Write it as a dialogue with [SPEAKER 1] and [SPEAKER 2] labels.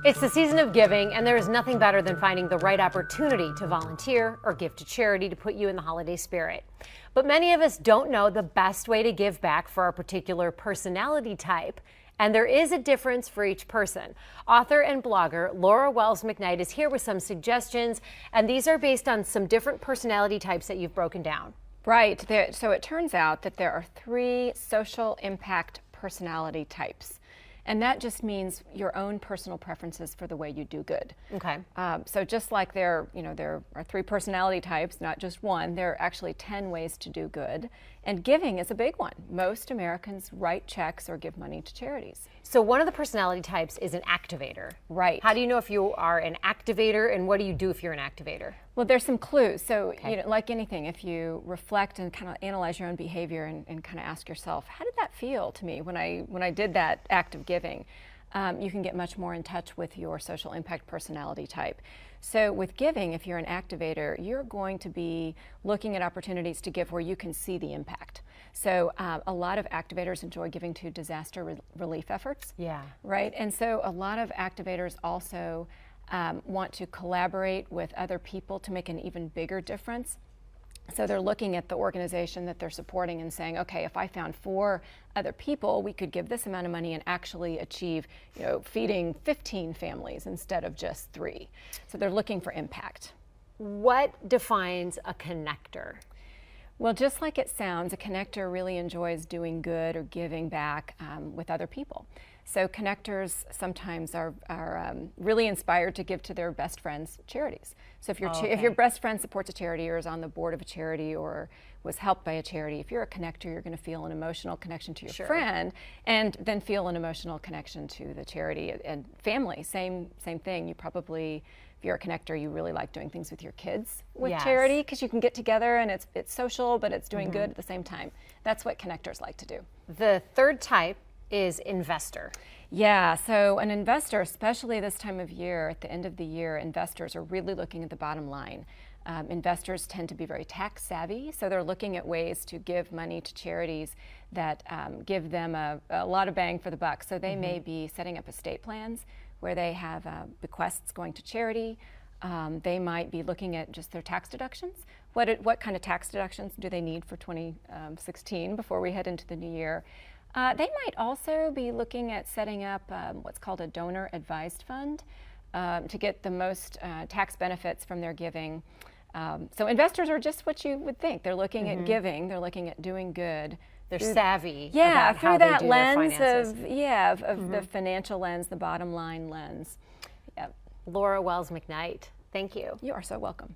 [SPEAKER 1] It's the season of giving, and there is nothing better than finding the right opportunity to volunteer or give to charity to put you in the holiday spirit. But many of us don't know the best way to give back for our particular personality type. And there is a difference for each person. Author and blogger Laura Wells McKnight is here with some suggestions, and these are based on some different personality types that you've broken down.
[SPEAKER 2] Right. So it turns out that there are 3 social impact personality types. And that just means your own personal preferences for the way you do good.
[SPEAKER 1] Okay.
[SPEAKER 2] So just like there are 3 personality types, not just one, there are actually 10 ways to do good. And giving is a big one. Most Americans write checks or give money to charities.
[SPEAKER 1] So one of the personality types is an activator.
[SPEAKER 2] Right.
[SPEAKER 1] How do you know if you are an activator, and what do you do if you're an activator?
[SPEAKER 2] Well, there's some clues. So, like anything, if you reflect and kind of analyze your own behavior and kind of ask yourself, how did that feel to me when I did that act of giving? You can get much more in touch with your social impact personality type. So with giving, if you're an activator, you're going to be looking at opportunities to give where you can see the impact. So a lot of activators enjoy giving to disaster relief efforts.
[SPEAKER 1] Yeah.
[SPEAKER 2] Right? And so a lot of activators also want to collaborate with other people to make an even bigger difference. So they're looking at the organization that they're supporting and saying, okay, if I found 4 other people, we could give this amount of money and actually achieve, feeding 15 families instead of just 3. So they're looking for impact.
[SPEAKER 1] What defines a connector?
[SPEAKER 2] Well, just like it sounds, a connector really enjoys doing good or giving back with other people. So connectors sometimes are really inspired to give to their best friends' charities. So if your best friend supports a charity or is on the board of a charity or was helped by a charity, if you're a connector, you're going to feel an emotional connection to your friend and then feel an emotional connection to the charity and family. Same thing. You probably, if you're a connector, you really like doing things with your kids with charity because you can get together and it's social, but it's doing good at the same time. That's what connectors like to do.
[SPEAKER 1] The third type is investor.
[SPEAKER 2] Yeah, so an investor, especially this time of year, at the end of the year, investors are really looking at the bottom line. Investors tend to be very tax savvy, so they're looking at ways to give money to charities that give them a lot of bang for the buck. So they may be setting up estate plans where they have bequests going to charity. They might be looking at just their tax deductions. What kind of tax deductions do they need for 2016 before we head into the new year? They might also be looking at setting up what's called a donor advised fund to get the most tax benefits from their giving. So investors are just what you would think. They're looking at giving, they're looking at doing good.
[SPEAKER 1] They're savvy.
[SPEAKER 2] Yeah,
[SPEAKER 1] about
[SPEAKER 2] through
[SPEAKER 1] how
[SPEAKER 2] that
[SPEAKER 1] they do
[SPEAKER 2] lens
[SPEAKER 1] their finances.
[SPEAKER 2] of the financial lens, the bottom line lens. Yep.
[SPEAKER 1] Laura Wells McKnight, thank you.
[SPEAKER 2] You are so welcome.